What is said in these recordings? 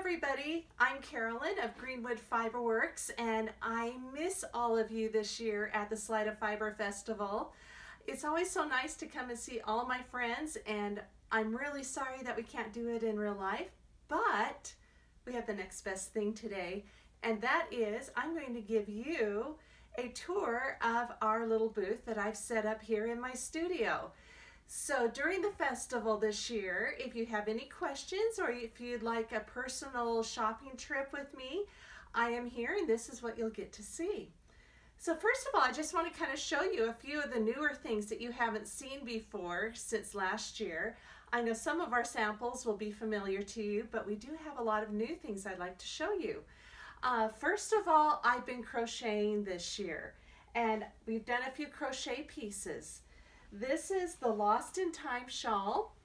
everybody, I'm Carolyn of Greenwood Fiberworks, and I miss all of you this year at the Slide of Fiber Festival. It's always so nice to come and see all my friends, and I'm really sorry that we can't do it in real life, but we have the next best thing today, and that is I'm going to give you a tour of our little booth that I've set up here in my studio. So during the festival this year, if you have any questions or if you'd like a personal shopping trip with me, I am here and this is what you'll get to see. So first of all, I just want to kind of show you a few of the newer things that you haven't seen before since last year. I know some of our samples will be familiar to you, but we do have a lot of new things I'd like to show you. First of all, I've been crocheting this year and we've done a few crochet pieces. This is the Lost in Time shawl,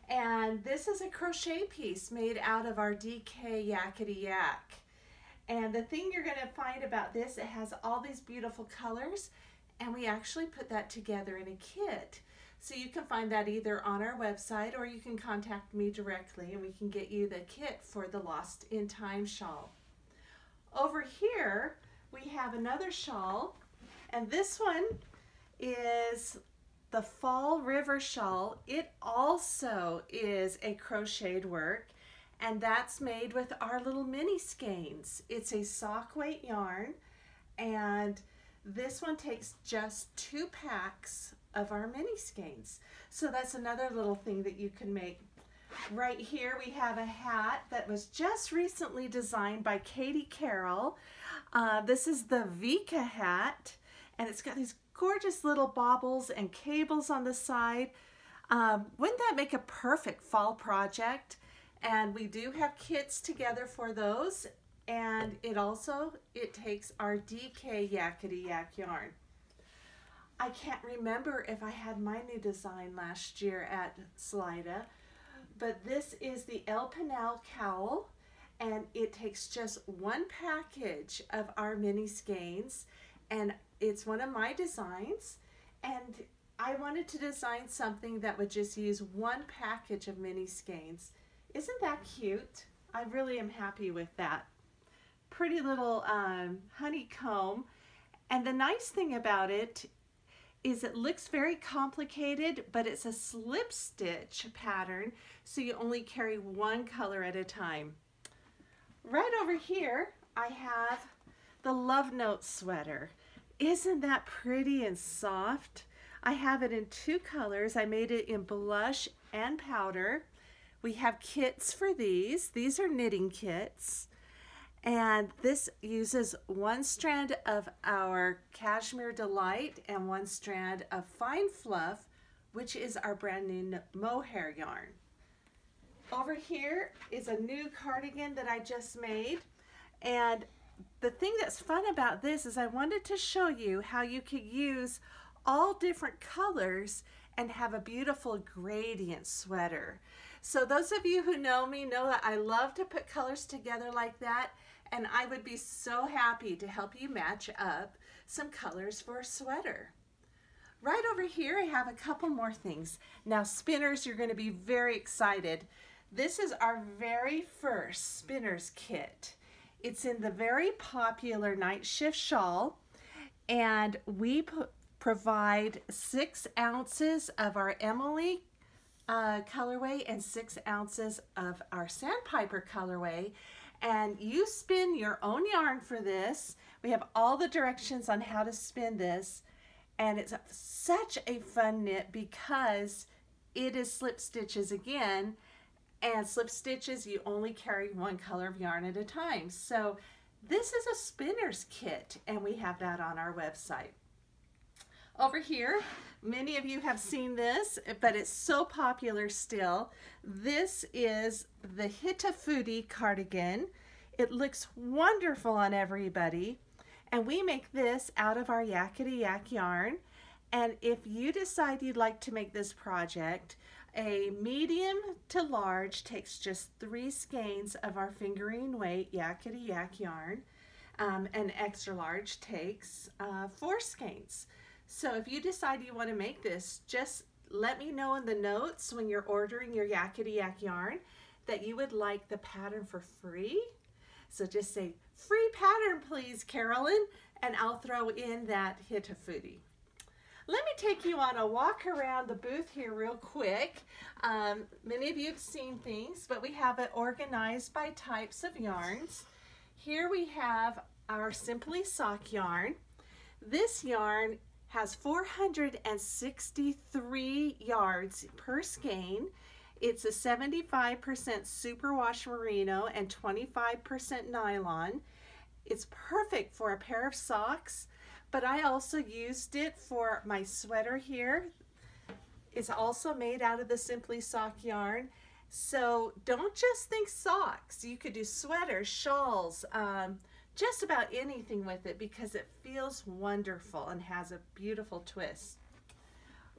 and this is a crochet piece made out of our DK Yakety Yak. And the thing you're going to find about this, it has all these beautiful colors, and we actually put that together in a kit. So you can find that either on our website or you can contact me directly and we can get you the kit for the Lost in Time shawl. Over here we have another shawl, and this one is the Fall River shawl. It also is a crocheted work, and that's made with our little mini skeins. It's a sock weight yarn, and this one takes just 2 packs of our mini skeins. So that's another little thing that you can make. Right here we have a hat that was just recently designed by Katie Carroll. This is the Vika hat, and it's got these gorgeous little baubles and cables on the side. Wouldn't that make a perfect fall project? And we do have kits together for those, and it takes our DK Yakety Yak yarn. I can't remember if I had my new design last year at Slida, but this is the El Pinal cowl, and it takes just 1 package of our mini skeins, and it's one of my designs, and I wanted to design something that would just use 1 package of mini skeins. Isn't that cute? I really am happy with that. Pretty little honeycomb, and the nice thing about it is it looks very complicated, but it's a slip stitch pattern, so you only carry 1 color at a time. Right over here I have the Love Note sweater. Isn't that pretty and soft? I have it in 2 colors. I made it in blush and powder. We have kits for these. These are knitting kits. And this uses 1 strand of our Cashmere Delight and 1 strand of Fine Fluff, which is our brand new mohair yarn. Over here is a new cardigan that I just made, and the thing that's fun about this is I wanted to show you how you could use all different colors and have a beautiful gradient sweater. So those of you who know me know that I love to put colors together like that, and I would be so happy to help you match up some colors for a sweater. Right over here I have a couple more things. Now spinners, you're going to be very excited. This is our very first spinners kit. It's in the very popular Night Shift shawl, and we provide 6 ounces of our Emily colorway and 6 ounces of our Sandpiper colorway, and you spin your own yarn for this. We have all the directions on how to spin this, and it's such a fun knit because it is slip stitches again. And slip stitches, you only carry 1 color of yarn at a time. So this is a spinner's kit, and we have that on our website. Over here, many of you have seen this, but it's so popular still. This is the Hitafuti cardigan. It looks wonderful on everybody, and we make this out of our Yakety Yak yarn. And if you decide you'd like to make this project, a medium to large takes just 3 skeins of our fingering weight Yakety Yak yarn. An extra large takes 4 skeins. So if you decide you want to make this, just let me know in the notes when you're ordering your Yakety Yak yarn that you would like the pattern for free. So just say, free pattern please, Carolyn, and I'll throw in that Hitafooty. Let me take you on a walk around the booth here real quick. Many of you have seen things, but we have it organized by types of yarns. Here we have our Simply Sock yarn. This yarn has 463 yards per skein. It's a 75% superwash merino and 25% nylon. It's perfect for a pair of socks, but I also used it for my sweater here. It's also made out of the Simply Sock yarn. So don't just think socks. You could do sweaters, shawls, just about anything with it because it feels wonderful and has a beautiful twist.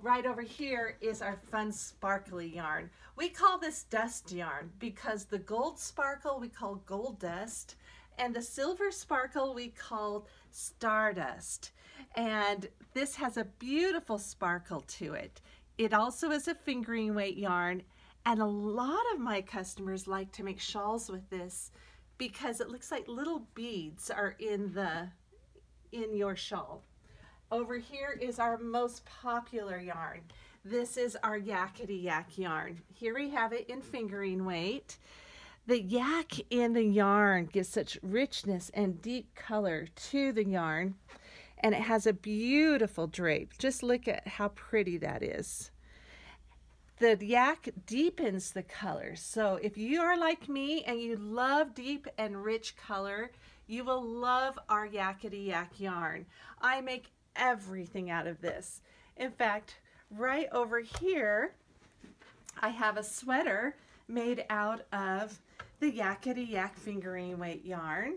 Right over here is our fun sparkly yarn. We call this dust yarn because the gold sparkle we call gold dust, and the silver sparkle we call stardust. And this has a beautiful sparkle to it. It also is a fingering weight yarn, and a lot of my customers like to make shawls with this because it looks like little beads are in your shawl. Over here is our most popular yarn. This is our Yakety Yak yarn. Here we have it in fingering weight. The yak in the yarn gives such richness and deep color to the yarn, and it has a beautiful drape. Just look at how pretty that is. The yak deepens the colors. So if you are like me and you love deep and rich color, you will love our Yakety Yak yarn. I make everything out of this. In fact, right over here, I have a sweater made out of the Yakety Yak fingering weight yarn.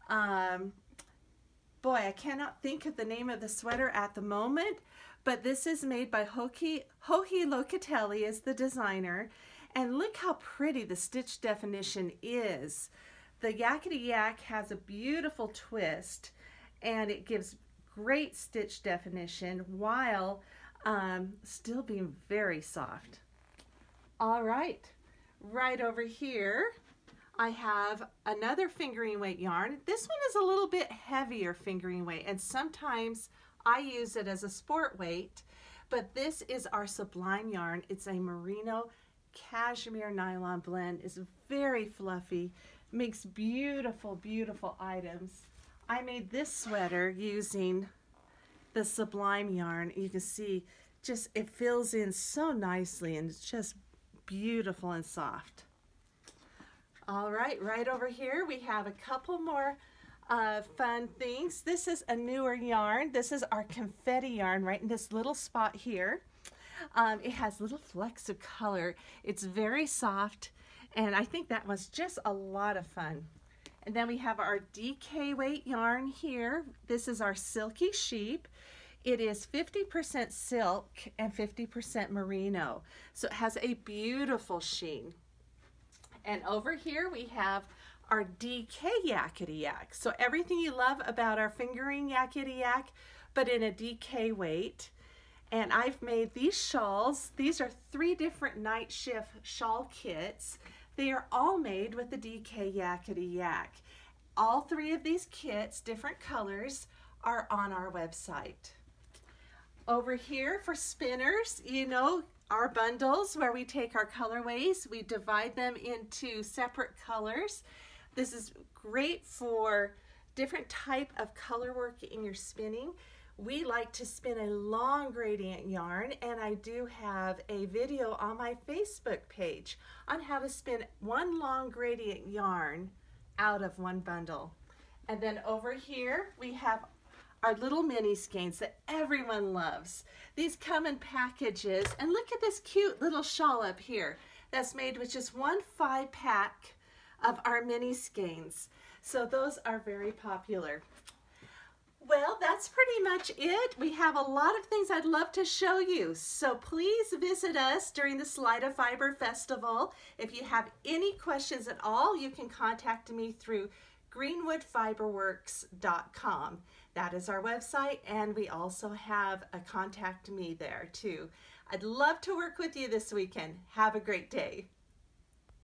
Boy, I cannot think of the name of the sweater at the moment, but this is made by Joji Locatelli is the designer, and look how pretty the stitch definition is. The Yakety Yak has a beautiful twist, and it gives great stitch definition while still being very soft. All right, right over here I have another fingering weight yarn. This one is a little bit heavier fingering weight, and sometimes I use it as a sport weight, but this is our Sublime yarn. It's a merino cashmere nylon blend. It's very fluffy, makes beautiful, beautiful items. I made this sweater using the Sublime yarn. You can see just it fills in so nicely and it's just beautiful and soft. All right, right over here we have a couple more fun things. This is a newer yarn. This is our confetti yarn right in this little spot here. It has little flecks of color. It's very soft, and I think that was just a lot of fun. And then we have our DK weight yarn here. This is our Silky Sheep. It is 50% silk and 50% merino. So it has a beautiful sheen. And over here we have our DK Yakety Yak. So everything you love about our fingering Yakety Yak, but in a DK weight. And I've made these shawls. These are 3 different night shift shawl kits. They are all made with the DK Yakety Yak. All 3 of these kits, different colors, are on our website. Over here for spinners, you know, our bundles where we take our colorways, we divide them into separate colors. This is great for different type of color work in your spinning. We like to spin a long gradient yarn, and I do have a video on my Facebook page on how to spin one long gradient yarn out of one bundle. And then over here we have our little mini skeins that everyone loves. These come in packages, and look at this cute little shawl up here that's made with just 1 5-pack of our mini skeins. So those are very popular. Well, that's pretty much it. We have a lot of things I'd love to show you, so please visit us during the Slide of Fiber Festival. If you have any questions at all, you can contact me through greenwoodfiberworks.com. That is our website, and we also have a contact me there too. I'd love to work with you this weekend. Have a great day.